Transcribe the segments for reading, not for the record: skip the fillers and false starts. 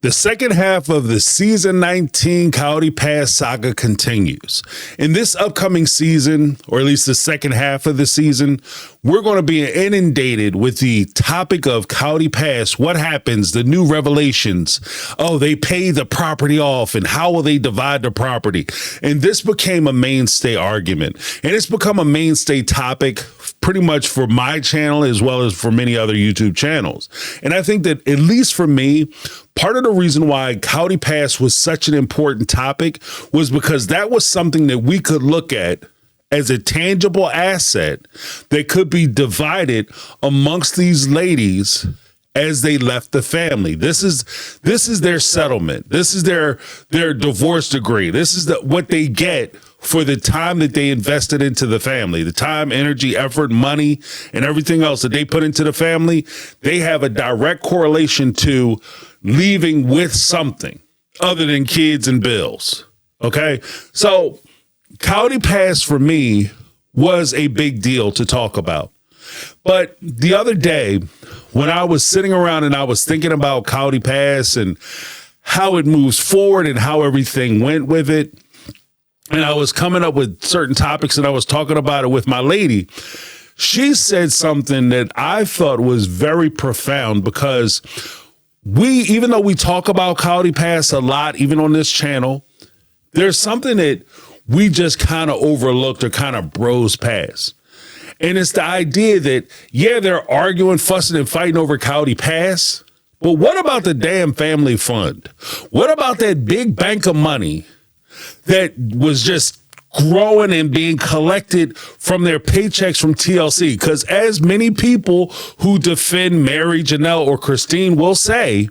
The second half of the season 19 Coyote Pass saga continues. In this upcoming season, or at least the second half of the season, we're going to be inundated with the topic of Coyote Pass. What happens? The new revelations. Oh, they pay the property off, and how will they divide the property? And this became a mainstay argument, and it's become a mainstay topic pretty much for my channel as well as for many other YouTube channels. And I think that, at least for me, part of the reason why Coyote Pass was such an important topic was because that was something that we could look at as a tangible asset that could be divided amongst these ladies as they left the family. This is their settlement. This is their divorce decree. This is what they get for the time that they invested into the family, the time, energy, effort, money, and everything else that they put into the family. They have a direct correlation to leaving with something other than kids and bills. Okay. So Coyote Pass for me was a big deal to talk about. But the other day when I was sitting around and I was thinking about Coyote Pass and how it moves forward and how everything went with it, and I was coming up with certain topics and I was talking about it with my lady, she said something that I thought was very profound, because even though we talk about Coyote Pass a lot, even on this channel, there's something that we just kind of overlooked or kind of bros past. And it's the idea that, yeah, they're arguing, fussing, and fighting over Coyote Pass, but what about the damn family fund? What about that big bank of money that was just growing and being collected from their paychecks from TLC? Because as many people who defend Mary, Janelle, or Christine will say,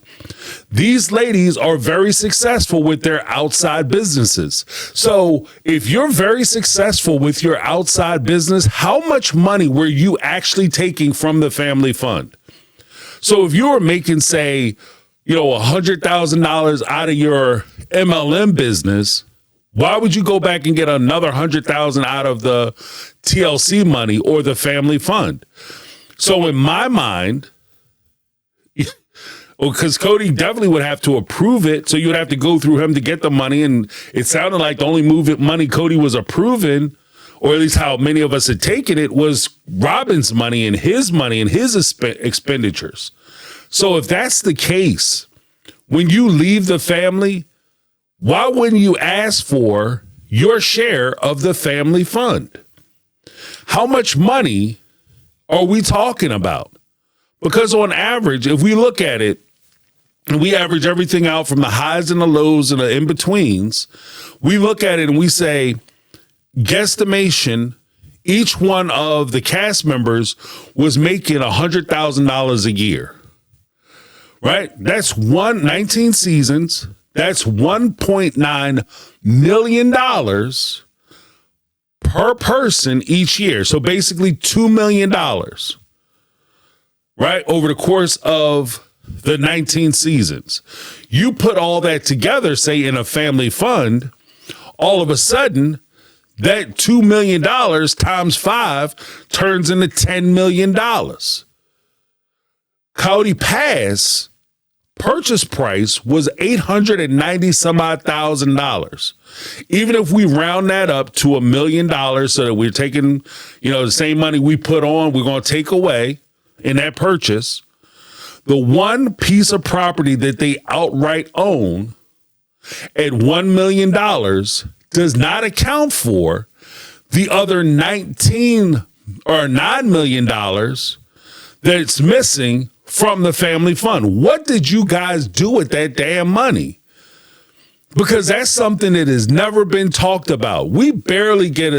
these ladies are very successful with their outside businesses. So if you're very successful with your outside business, how much money were you actually taking from the family fund? So if you were making, say, $100,000 out of your MLM business, why would you go back and get another $100,000 out of the TLC money or the family fund? So in my mind, because Cody definitely would have to approve it, so you would have to go through him to get the money. And it sounded like the only money Cody was approving, or at least how many of us had taken it, was Robin's money and his expenditures. So if that's the case, when you leave the family, why wouldn't you ask for your share of the family fund? How much money are we talking about? Because on average, if we look at it, and we average everything out from the highs and the lows and the in-betweens, we look at it and we say, guesstimation, each one of the cast members was making $100,000 a year, right? That's 19 seasons. That's $1.9 million per person each year. So basically $2 million, right? Over the course of the 19 seasons. You put all that together, say in a family fund, all of a sudden that $2 million times 5 turns into $10 million. Coyote Pass purchase price was $890 some odd thousand. Even if we round that up to $1 million, so that we're taking, the same money we put on, we're going to take away in that purchase, the one piece of property that they outright own at $1 million does not account for the other 19 or $9 million that's missing from the family fund. What did you guys do with that damn money? Because that's something that has never been talked about. We barely could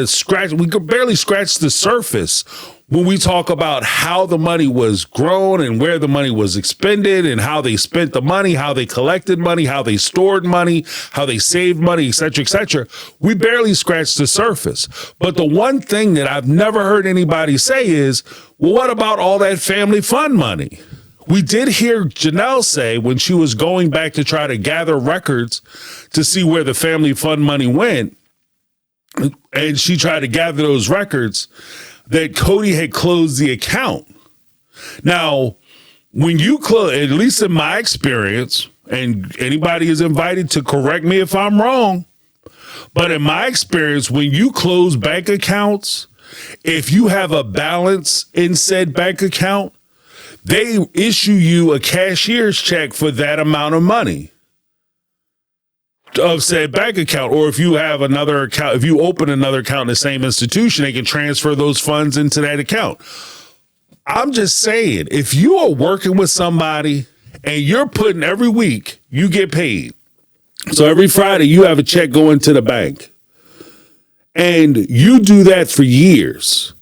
barely scratch the surface when we talk about how the money was grown and where the money was expended and how they spent the money, how they collected money, how they stored money, how they saved money, et cetera, et cetera. We barely scratched the surface. But the one thing that I've never heard anybody say is, well, what about all that family fund money? We did hear Janelle say when she was going back to try to gather records to see where the family fund money went, and she tried to gather those records, that Cody had closed the account. Now, when you close, at least in my experience, and anybody is invited to correct me if I'm wrong. But in my experience, when you close bank accounts, if you have a balance in said bank account, they issue you a cashier's check for that amount of money of said bank account. Or if you have another account, if you open another account in the same institution, they can transfer those funds into that account. I'm just saying, if you are working with somebody and you're putting every week, you get paid. So every Friday you have a check going to the bank, and you do that for years.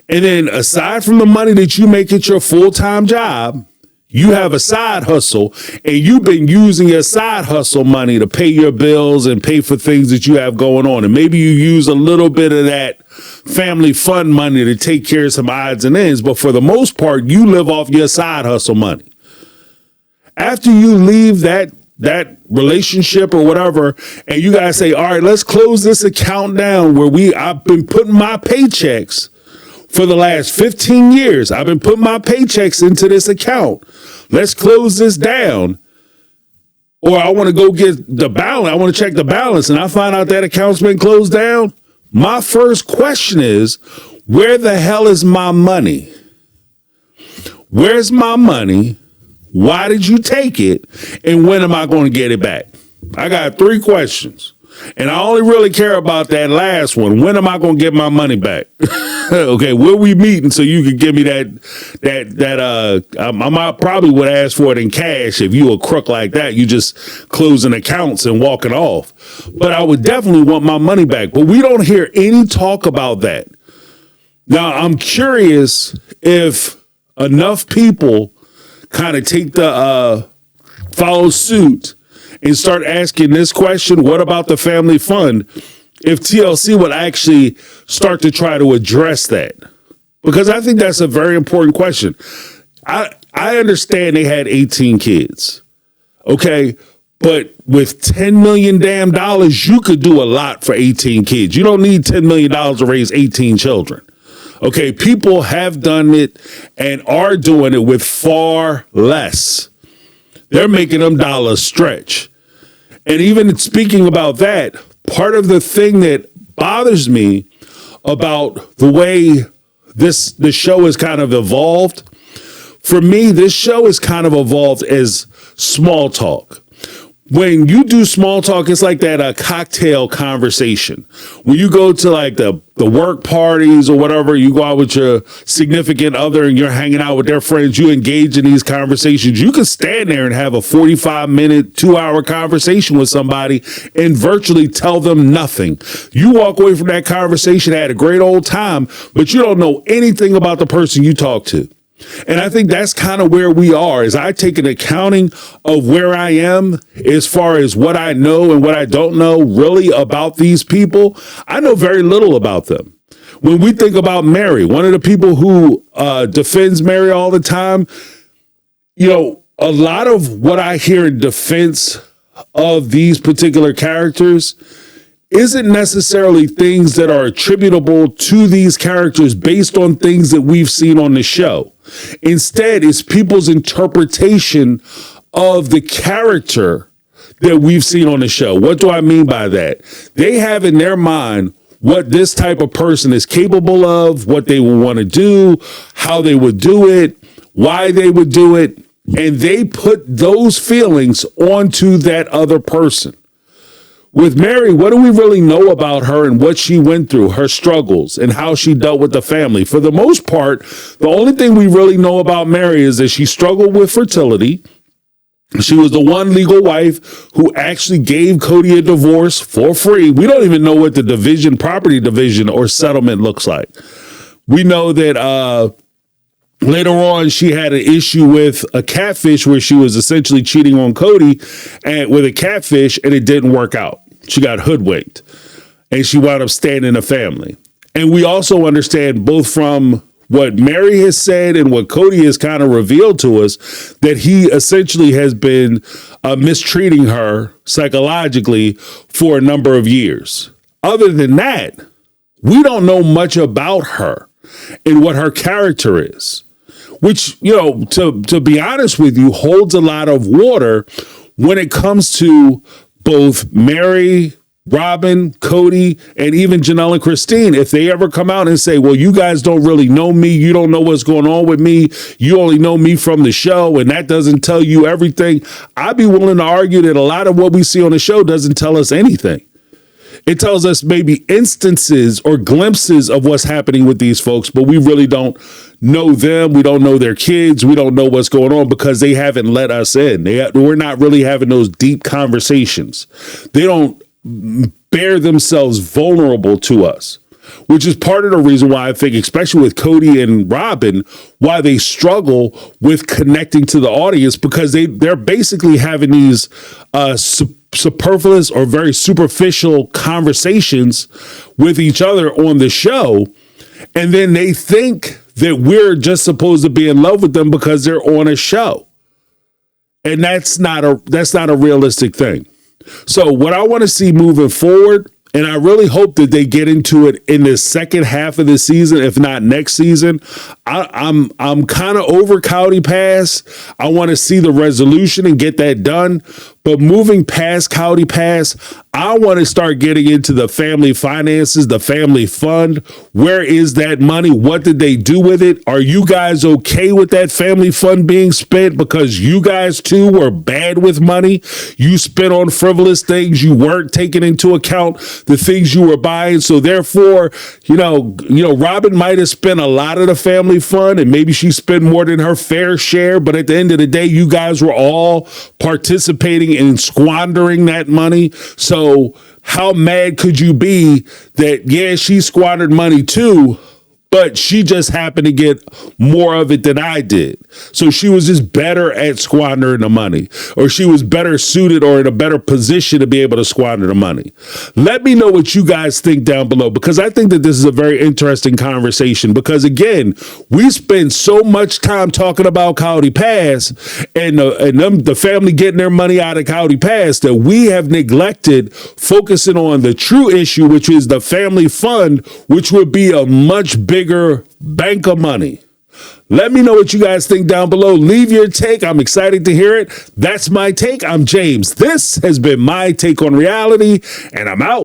And then aside from the money that you make at your full-time job, you have a side hustle, and you've been using your side hustle money to pay your bills and pay for things that you have going on. And maybe you use a little bit of that family fund money to take care of some odds and ends. But for the most part, you live off your side hustle money. After you leave that relationship or whatever, and you guys say, all right, let's close this account down where I've been putting my paychecks for the last 15 years. I've been putting my paychecks into this account. Let's close this down. Or I want to go get the balance. I want to check the balance, and I find out that account's been closed down. My first question is, where the hell is my money? Where's my money? Why did you take it? And when am I going to get it back? I got 3 questions. And I only really care about that last one. When am I going to get my money back? Okay, where we meeting so you can give me I probably would ask for it in cash. If you a crook like that, you just closing accounts and walking off. But I would definitely want my money back. But we don't hear any talk about that. Now, I'm curious if enough people kind of take the follow suit and start asking this question, what about the family fund? If TLC would actually start to try to address that, because I think that's a very important question. I understand they had 18 kids. Okay. But with $10 million damn dollars, you could do a lot for 18 kids. You don't need $10 million to raise 18 children. Okay, people have done it and are doing it with far less. They're making them dollars stretch. And even speaking about that, part of the thing that bothers me about the way the show has kind of evolved, for me, this show has kind of evolved as small talk. When you do small talk, it's like that cocktail conversation. When you go to like the work parties or whatever, you go out with your significant other and you're hanging out with their friends, you engage in these conversations. You can stand there and have a 45-minute, 2-hour conversation with somebody and virtually tell them nothing. You walk away from that conversation, had a great old time, but you don't know anything about the person you talk to. And I think that's kind of where we are, is I take an accounting of where I am as far as what I know and what I don't know really about these people. I know very little about them. When we think about Mary, one of the people who defends Mary all the time, you know, a lot of what I hear in defense of these particular characters isn't necessarily things that are attributable to these characters based on things that we've seen on the show. Instead, it's people's interpretation of the character that we've seen on the show. What do I mean by that? They have in their mind what this type of person is capable of, what they would want to do, how they would do it, why they would do it, and they put those feelings onto that other person. With Mary, what do we really know about her and what she went through, her struggles, and how she dealt with the family? For the most part, the only thing we really know about Mary is that she struggled with fertility. She was the one legal wife who actually gave Cody a divorce for free. We don't even know what the property division or settlement looks like. We know that later on, she had an issue with a catfish where she was essentially cheating on Cody and with a catfish, and it didn't work out. She got hoodwinked and she wound up staying in a family. And we also understand both from what Mary has said and what Cody has kind of revealed to us that he essentially has been mistreating her psychologically for a number of years. Other than that, we don't know much about her and what her character is, which, you know, to be honest with you, holds a lot of water when it comes to both Mary, Robin, Cody, and even Janelle and Christine, if they ever come out and say, well, you guys don't really know me, you don't know what's going on with me, you only know me from the show, and that doesn't tell you everything, I'd be willing to argue that a lot of what we see on the show doesn't tell us anything. It tells us maybe instances or glimpses of what's happening with these folks, but we really don't know them. We don't know their kids. We don't know what's going on because they haven't let us in. We're not really having those deep conversations. They don't bear themselves vulnerable to us, which is part of the reason why I think, especially with Cody and Robin, why they struggle with connecting to the audience, because they're basically having these superfluous or very superficial conversations with each other on the show. And then they think that we're just supposed to be in love with them because they're on a show. And that's not a realistic thing. So what I want to see moving forward, and I really hope that they get into it in the second half of the season, if not next season. I'm kind of over Coyote Pass. I want to see the resolution and get that done. But moving past Coyote Pass, I want to start getting into the family finances, the family fund. Where is that money? What did they do with it? Are you guys okay with that family fund being spent? Because you guys too were bad with money. You spent on frivolous things. You weren't taking into account the things you were buying. So therefore, Robin might have spent a lot of the family fund, and maybe she spent more than her fair share. But at the end of the day, you guys were all participating in squandering that money. So how mad could you be that, yeah, she squandered money too, but she just happened to get more of it than I did. So she was just better at squandering the money, or she was better suited or in a better position to be able to squander the money. Let me know what you guys think down below, because I think that this is a very interesting conversation, because again, we spend so much time talking about Coyote Pass and the family getting their money out of Coyote Pass that we have neglected focusing on the true issue, which is the family fund, which would be a much bigger bank of money. Let me know what you guys think down below. Leave your take. I'm excited to hear it. That's my take. I'm James. This has been My Take on Reality, and I'm out.